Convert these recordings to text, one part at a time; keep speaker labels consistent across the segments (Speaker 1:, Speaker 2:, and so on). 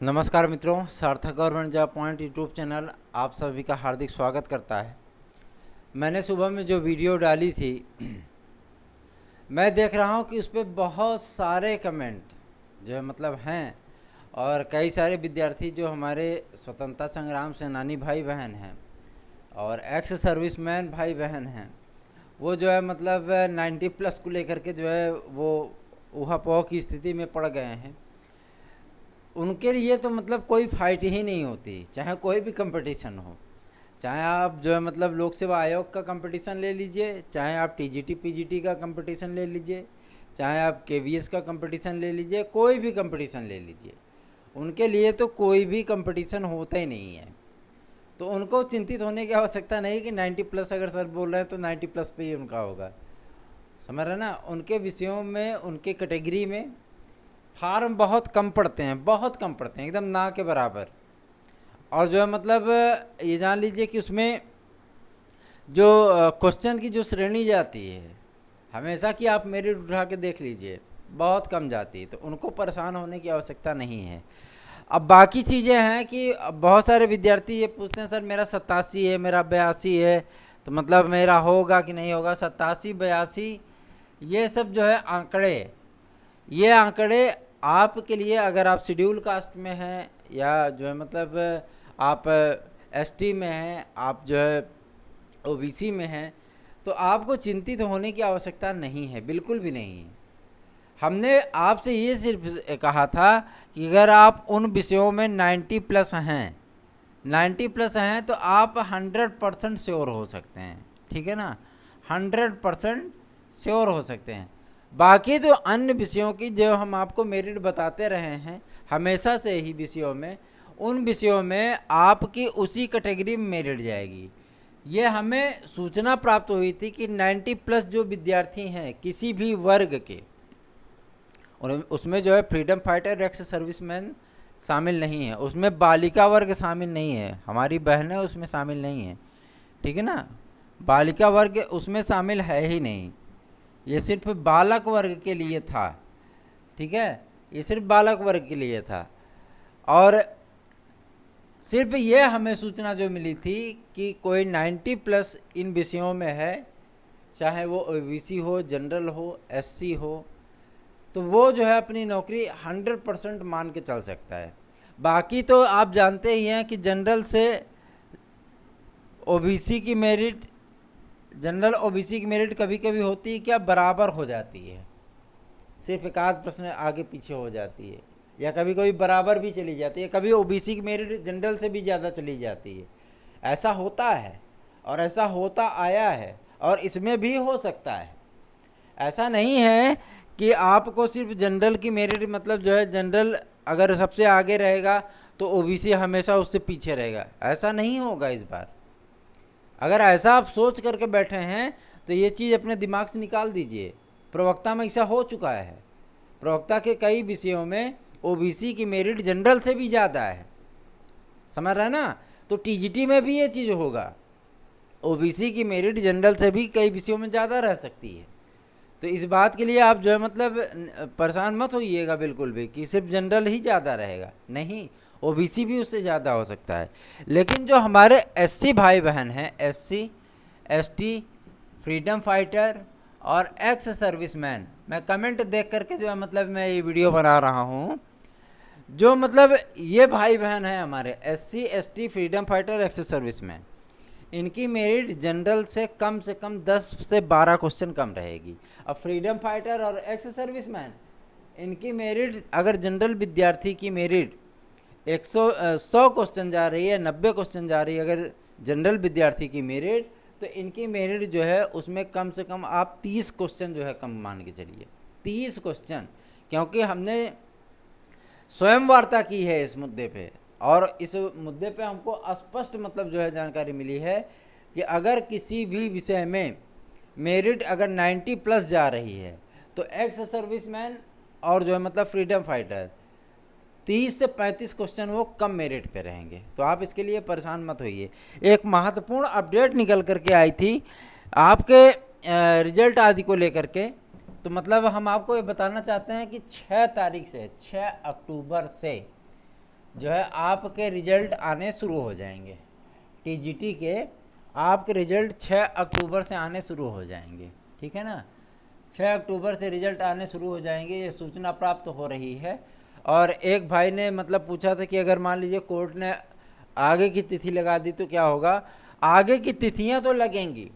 Speaker 1: नमस्कार मित्रों, सार्थक government job point YouTube channel आप सभी का हार्दिक स्वागत करता है। मैंने सुबह में जो वीडियो डाली थी मैं देख रहा हूँ कि उस पर बहुत सारे कमेंट जो है हैं, और कई सारे विद्यार्थी जो हमारे स्वतंत्रता संग्राम सेनानी भाई बहन हैं और एक्स सर्विसमैन भाई बहन हैं, वो जो है 90+ को लेकर के जो है वो ऊहापोह की स्थिति में पड़ गए हैं। उनके लिए तो कोई फाइट ही नहीं होती, चाहे कोई भी कंपटीशन हो। चाहे आप जो है लोक सेवा आयोग का कंपटीशन ले लीजिए, चाहे आप टीजीटी पीजीटी का कंपटीशन ले लीजिए, चाहे आप केवीएस का कंपटीशन ले लीजिए, कोई भी कंपटीशन ले लीजिए, उनके लिए तो कोई भी कंपटीशन होता ही नहीं है। तो उनको चिंतित होने की आवश्यकता नहीं कि 90+ अगर सर बोल रहे हैं तो 90+ पे ही उनका होगा। समझ रहे ना, उनके विषयों में, उनके कैटेगरी में फार्म बहुत कम पड़ते हैं, बहुत कम पड़ते हैं, एकदम ना के बराबर। और जो है ये जान लीजिए कि उसमें जो क्वेश्चन की जो श्रेणी जाती है हमेशा कि आप मेरिट उठा के देख लीजिए, बहुत कम जाती है। तो उनको परेशान होने की आवश्यकता नहीं है। अब बाकी चीज़ें हैं कि बहुत सारे विद्यार्थी ये पूछते हैं, सर मेरा 87 है, मेरा 82 है, तो मेरा होगा कि नहीं होगा। 87 82 ये सब जो है आंकड़े, ये आंकड़े आपके लिए, अगर आप शेड्यूल कास्ट में हैं या जो है आप एसटी में हैं, आप जो है ओबीसी में हैं, तो आपको चिंतित होने की आवश्यकता नहीं है, बिल्कुल भी नहीं है। हमने आपसे ये सिर्फ कहा था कि अगर आप उन विषयों में 90+ हैं, 90+ हैं, तो आप 100% श्योर हो सकते हैं, ठीक है ना, 100% श्योर हो सकते हैं। बाकी तो अन्य विषयों की जो हम आपको मेरिट बताते रहे हैं हमेशा से ही विषयों में, उन विषयों में आपकी उसी कैटेगरी में मेरिट जाएगी। ये हमें सूचना प्राप्त हुई थी कि 90+ जो विद्यार्थी हैं किसी भी वर्ग के, और उसमें जो है फ्रीडम फाइटर, एक्स सर्विसमैन शामिल नहीं है, उसमें बालिका वर्ग शामिल नहीं है, हमारी बहनें उसमें शामिल नहीं है, ठीक है ना, बालिका वर्ग उसमें शामिल है ही नहीं। ये सिर्फ बालक वर्ग के लिए था, ठीक है, ये सिर्फ बालक वर्ग के लिए था। और सिर्फ ये हमें सूचना जो मिली थी कि कोई 90+ इन विषयों में है, चाहे वो ओबीसी हो, जनरल हो, एससी हो, तो वो जो है अपनी नौकरी 100% मान के चल सकता है। बाकी तो आप जानते ही हैं कि जनरल से ओबीसी की मेरिट, जनरल ओबीसी की मेरिट कभी कभी होती है क्या, बराबर हो जाती है, सिर्फ एक आध प्रश्न आगे पीछे हो जाती है, या कभी कभी बराबर भी चली जाती है, कभी ओबीसी की मेरिट जनरल से भी ज़्यादा चली जाती है। ऐसा होता है और ऐसा होता आया है और इसमें भी हो सकता है। ऐसा नहीं है कि आपको सिर्फ जनरल की मेरिट जो है जनरल अगर सबसे आगे रहेगा तो ओबीसी हमेशा उससे पीछे रहेगा, ऐसा नहीं होगा इस बार। अगर ऐसा आप सोच करके बैठे हैं तो ये चीज़ अपने दिमाग से निकाल दीजिए। प्रवक्ता में ऐसा हो चुका है, प्रवक्ता के कई विषयों में ओबीसी की मेरिट जनरल से भी ज़्यादा है, समझ रहे हैं ना। तो टीजीटी में भी ये चीज़ होगा, ओबीसी की मेरिट जनरल से भी कई विषयों में ज़्यादा रह सकती है। तो इस बात के लिए आप जो है परेशान मत होइएगा बिल्कुल भी कि सिर्फ जनरल ही ज़्यादा रहेगा, नहीं, ओबीसी भी उससे ज़्यादा हो सकता है। लेकिन जो हमारे एससी भाई बहन हैं, एससी एसटी, फ्रीडम फाइटर और एक्स सर्विसमैन, मैं कमेंट देख करके जो है मैं ये वीडियो बना रहा हूँ। जो ये भाई बहन हैं हमारे SC ST, freedom fighter, ex serviceman, इनकी मेरिट जनरल से कम 10 से 12 क्वेश्चन कम रहेगी। अब फ्रीडम फाइटर और एक्स सर्विसमैन, इनकी मेरिट, अगर जनरल विद्यार्थी की मेरिट 100 क्वेश्चन जा रही है, 90 क्वेश्चन जा रही है अगर जनरल विद्यार्थी की मेरिट, तो इनकी मेरिट जो है उसमें कम से कम आप 30 क्वेश्चन जो है कम मान के चलिए, 30 क्वेश्चन। क्योंकि हमने स्वयं वार्ता की है इस मुद्दे पे, और इस मुद्दे पे हमको स्पष्ट जो है जानकारी मिली है कि अगर किसी भी विषय में मेरिट अगर 90+ जा रही है तो एक्स सर्विसमैन और जो है फ्रीडम फाइटर 30 से 35 क्वेश्चन वो कम मेरिट पे रहेंगे। तो आप इसके लिए परेशान मत होइए। एक महत्वपूर्ण अपडेट निकल करके आई थी आपके रिजल्ट आदि को लेकर के, तो हम आपको ये बताना चाहते हैं कि 6 तारीख से, 6 अक्टूबर से जो है आपके रिजल्ट आने शुरू हो जाएंगे। टीजीटी के आपके रिजल्ट 6 अक्टूबर से आने शुरू हो जाएंगे, ठीक है ना। 6 अक्टूबर से रिजल्ट आने शुरू हो जाएंगे, ये सूचना प्राप्त हो रही है। और एक भाई ने मतलब पूछा था कि अगर मान लीजिए कोर्ट ने आगे की तिथि लगा दी तो क्या होगा। आगे की तिथियां तो लगेंगी,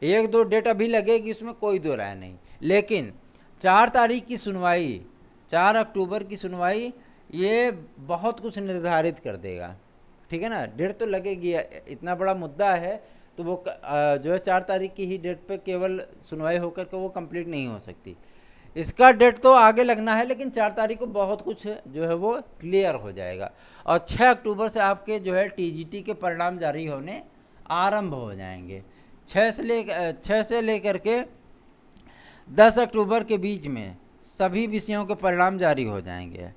Speaker 1: 1-2 डेट अभी लगेगी, उसमें कोई दो राय नहीं, लेकिन 4 तारीख की सुनवाई, 4 अक्टूबर की सुनवाई, ये बहुत कुछ निर्धारित कर देगा, ठीक है ना। डेट तो लगेगी, इतना बड़ा मुद्दा है तो वो जो है 4 तारीख की ही डेट पे केवल सुनवाई होकर के वो कंप्लीट नहीं हो सकती। इसका डेट तो आगे लगना है, लेकिन 4 तारीख को बहुत कुछ जो है वो क्लियर हो जाएगा। और 6 अक्टूबर से आपके जो है टीजीटी के परिणाम जारी होने आरंभ हो जाएंगे। 6 से लेकर के 10 अक्टूबर के बीच में सभी विषयों के परिणाम जारी हो जाएंगे।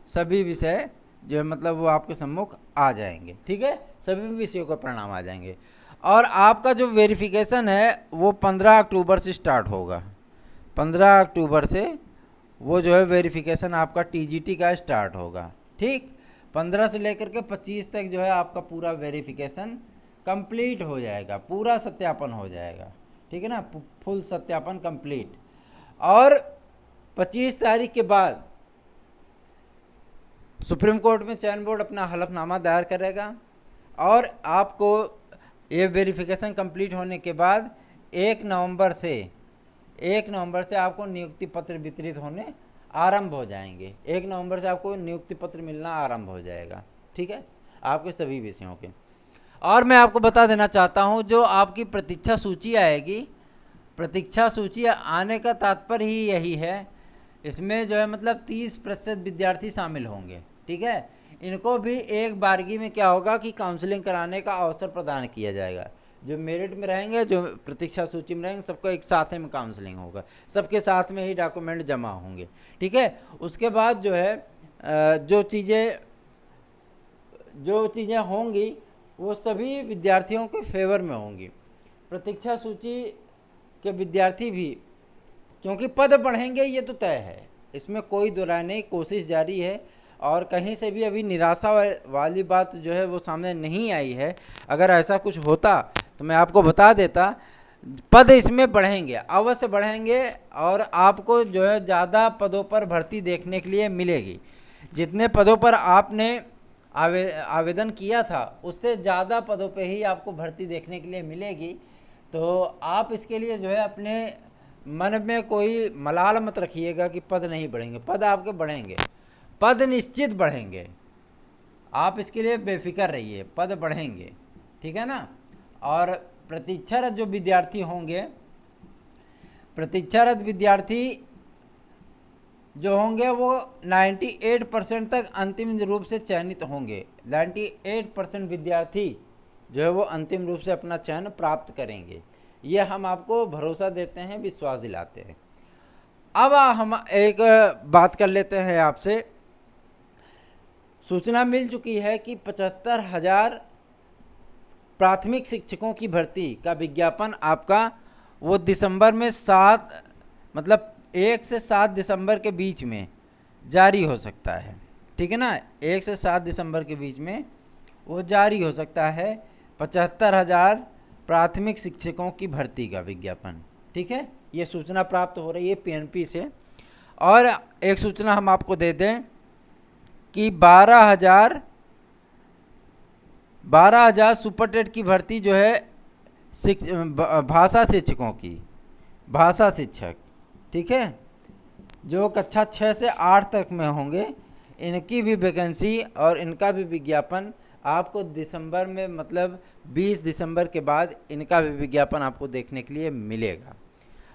Speaker 1: सभी विषय जो है मतलब वो आपके सम्मुख आ जाएंगे, ठीक है, सभी विषयों का परिणाम आ जाएंगे। और आपका जो वेरिफिकेशन है वो 15 अक्टूबर से स्टार्ट होगा। 15 अक्टूबर से वो जो है वेरिफिकेशन आपका टीजीटी का स्टार्ट होगा, ठीक। 15 से लेकर के 25 तक जो है आपका पूरा वेरिफिकेशन कंप्लीट हो जाएगा, पूरा सत्यापन हो जाएगा, ठीक है ना, फुल सत्यापन कंप्लीट। और 25 तारीख के बाद सुप्रीम कोर्ट में चयन बोर्ड अपना हलफनामा दायर करेगा और आपको ये वेरिफिकेशन कंप्लीट होने के बाद 1 नवंबर से आपको नियुक्ति पत्र वितरित होने आरंभ हो जाएंगे। 1 नवंबर से आपको नियुक्ति पत्र मिलना आरंभ हो जाएगा, ठीक है, आपके सभी विषयों के। और मैं आपको बता देना चाहता हूं, जो आपकी प्रतीक्षा सूची आएगी, प्रतीक्षा सूची आने का तात्पर्य ही यही है, इसमें जो है मतलब 30% विद्यार्थी शामिल होंगे, ठीक है। इनको भी एक बारगी में क्या होगा कि काउंसलिंग कराने का अवसर प्रदान किया जाएगा। जो मेरिट में रहेंगे, जो प्रतीक्षा सूची में रहेंगे, सबको एक साथ में काउंसलिंग होगा, सबके साथ में ही डॉक्यूमेंट जमा होंगे, ठीक है। उसके बाद जो है जो चीज़ें होंगी वो सभी विद्यार्थियों के फेवर में होंगी। प्रतीक्षा सूची के विद्यार्थी भी, क्योंकि पद बढ़ेंगे ये तो तय है, इसमें कोई दो राय नहीं, कोशिश जारी है और कहीं से भी अभी निराशा वाली बात जो है वो सामने नहीं आई है। अगर ऐसा कुछ होता तो मैं आपको बता देता। पद इसमें बढ़ेंगे, अवश्य बढ़ेंगे और आपको जो है ज़्यादा पदों पर भर्ती देखने के लिए मिलेगी। जितने पदों पर आपने आवेदन किया था उससे ज़्यादा पदों पे ही आपको भर्ती देखने के लिए मिलेगी। तो आप इसके लिए जो है अपने मन में कोई मलाल मत रखिएगा कि पद नहीं बढ़ेंगे, पद आपके बढ़ेंगे, पद निश्चित बढ़ेंगे, आप इसके लिए बेफिक्र रहिए, पद बढ़ेंगे, ठीक है ना। और प्रतीक्षारत जो विद्यार्थी होंगे, प्रतीक्षारत विद्यार्थी जो होंगे वो 98% तक अंतिम रूप से चयनित होंगे। 98% विद्यार्थी जो है वो अंतिम रूप से अपना चयन प्राप्त करेंगे, ये हम आपको भरोसा देते हैं, विश्वास दिलाते हैं। अब हम एक बात कर लेते हैं आपसे। सूचना मिल चुकी है कि 75,000 प्राथमिक शिक्षकों की भर्ती का विज्ञापन आपका वो दिसंबर में 1 से 7 दिसंबर के बीच में जारी हो सकता है, ठीक है ना। 1 से 7 दिसंबर के बीच में वो जारी हो सकता है 75,000 प्राथमिक शिक्षकों की भर्ती का विज्ञापन, ठीक है। ये सूचना प्राप्त हो रही है पीएनपी से। और एक सूचना हम आपको दे दें कि 12,000 सुपरटेट की भर्ती जो है भाषा शिक्षकों की, भाषा शिक्षक, ठीक है, जो कक्षा 6 से 8 तक में होंगे, इनकी भी वैकेंसी और इनका भी विज्ञापन आपको दिसंबर में, मतलब 20 दिसंबर के बाद इनका भी विज्ञापन आपको देखने के लिए मिलेगा।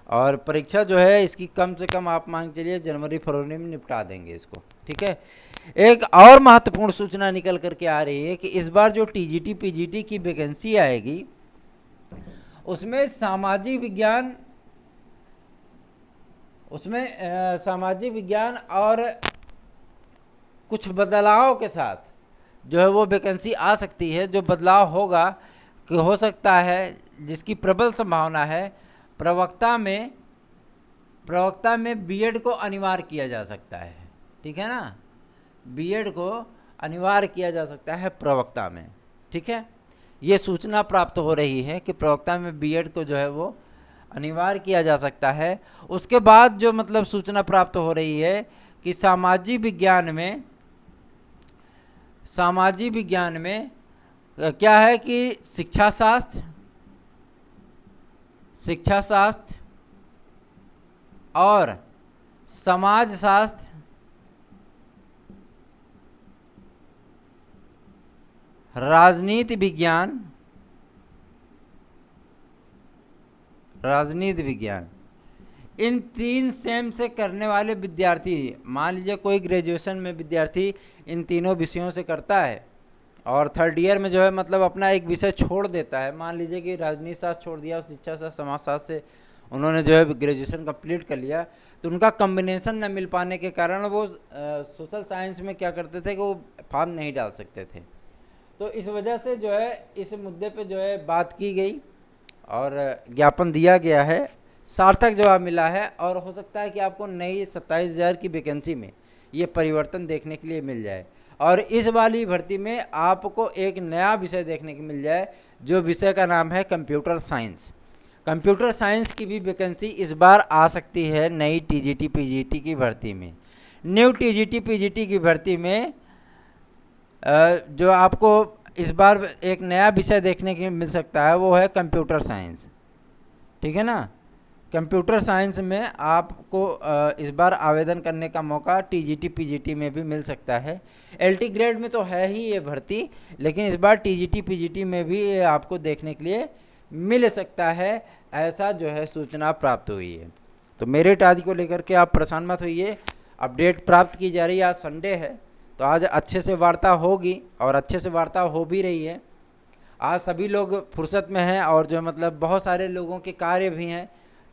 Speaker 1: और परीक्षा जो है इसकी कम से कम आप मान चलिए जनवरी फरवरी में निपटा देंगे इसको, ठीक है। एक और महत्वपूर्ण सूचना निकल करके आ रही है कि इस बार जो टीजीटी पीजीटी की वैकेंसी आएगी उसमें सामाजिक विज्ञान और कुछ बदलाव के साथ जो है वो वैकेंसी आ सकती है। जो बदलाव होगा कि हो सकता है, जिसकी प्रबल संभावना है, प्रवक्ता में बीएड को अनिवार्य किया जा सकता है, ठीक है ना। बीएड को अनिवार्य किया जा सकता है प्रवक्ता में। ठीक है, ये सूचना प्राप्त हो रही है कि प्रवक्ता में बीएड को जो है वो अनिवार्य किया जा सकता है। उसके बाद जो मतलब सूचना प्राप्त हो रही है कि सामाजिक विज्ञान में क्या है कि शिक्षा शास्त्र और समाज शास्त्र, राजनीति विज्ञान, इन 3 सेम से करने वाले विद्यार्थी, मान लीजिए कोई ग्रेजुएशन में विद्यार्थी इन तीनों विषयों से करता है और थर्ड ईयर में जो है मतलब अपना एक विषय छोड़ देता है, मान लीजिए कि राजनीति शास्त्र छोड़ दिया और शिक्षा शास्त्र समाज शास्त्र से उन्होंने जो है ग्रेजुएशन कंप्लीट कर लिया, तो उनका कम्बिनेशन न मिल पाने के कारण वो सोशल साइंस में क्या करते थे कि वो फॉर्म नहीं डाल सकते थे। तो इस वजह से जो है इस मुद्दे पे जो है बात की गई और ज्ञापन दिया गया है, सार्थक जवाब मिला है और हो सकता है कि आपको नई 27,000 की वैकेंसी में ये परिवर्तन देखने के लिए मिल जाए और इस वाली भर्ती में आपको एक नया विषय देखने को मिल जाए, जो विषय का नाम है कंप्यूटर साइंस। कंप्यूटर साइंस की भी वैकेंसी इस बार आ सकती है नई टीजीटी पीजीटी की भर्ती में। न्यू टीजीटी पीजीटी की भर्ती में जो आपको इस बार एक नया विषय देखने को मिल सकता है वो है कंप्यूटर साइंस। ठीक है ना, कंप्यूटर साइंस में आपको इस बार आवेदन करने का मौका टीजीटी पीजीटी में भी मिल सकता है। एलटी ग्रेड में तो है ही ये भर्ती, लेकिन इस बार टीजीटी पीजीटी में भी आपको देखने के लिए मिल सकता है, ऐसा जो है सूचना प्राप्त हुई है। तो मेरिट आदि को लेकर के आप परेशान मत होइए, अपडेट प्राप्त की जा रही है। आज संडे है तो आज अच्छे से वार्ता होगी और अच्छे से वार्ता हो भी रही है। आज सभी लोग फुर्सत में हैं और जो मतलब बहुत सारे लोगों के कार्य भी हैं,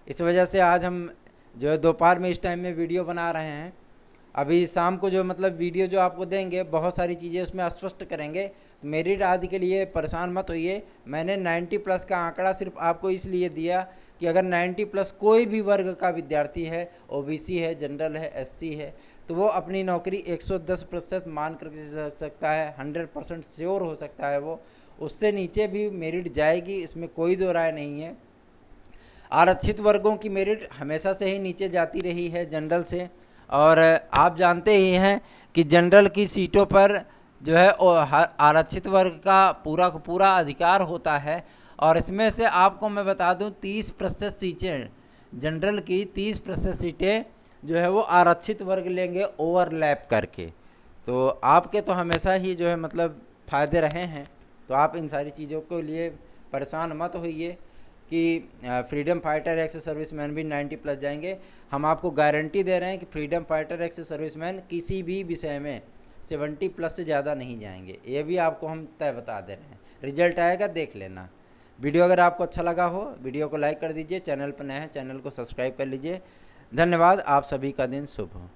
Speaker 1: इस वजह से आज हम जो है दोपहर में इस टाइम में वीडियो बना रहे हैं। अभी शाम को जो मतलब वीडियो जो आपको देंगे बहुत सारी चीज़ें उसमें स्पष्ट करेंगे। तो मेरिट आदि के लिए परेशान मत होइए। मैंने 90 प्लस का आंकड़ा सिर्फ आपको इसलिए दिया कि अगर 90 प्लस कोई भी वर्ग का विद्यार्थी है, ओबीसी है, जनरल है, एससी है, तो वो अपनी नौकरी 110% मान करके चल सकता है, 100% श्योर हो सकता है। वो उससे नीचे भी मेरिट जाएगी, इसमें कोई दो राय नहीं है। आरक्षित वर्गों की मेरिट हमेशा से ही नीचे जाती रही है जनरल से, और आप जानते ही हैं कि जनरल की सीटों पर जो है आरक्षित वर्ग का पूरा अधिकार होता है। और इसमें से आपको मैं बता दूं 30% सीटें जनरल की 30% सीटें जो है वो आरक्षित वर्ग लेंगे ओवरलैप करके। तो आपके तो हमेशा ही जो है मतलब फ़ायदे रहे हैं, तो आप इन सारी चीज़ों के लिए परेशान मत होइए कि फ्रीडम फाइटर एक्स सर्विसमैन भी 90 प्लस जाएंगे। हम आपको गारंटी दे रहे हैं कि फ्रीडम फाइटर एक्स सर्विसमैन किसी भी विषय में 70 प्लस से ज़्यादा नहीं जाएंगे, ये भी आपको हम तय बता दे रहे हैं। रिजल्ट आएगा, देख लेना। वीडियो अगर आपको अच्छा लगा हो वीडियो को लाइक कर दीजिए, चैनल पर नए हैं चैनल को सब्सक्राइब कर लीजिए। धन्यवाद, आप सभी का दिन शुभ हो।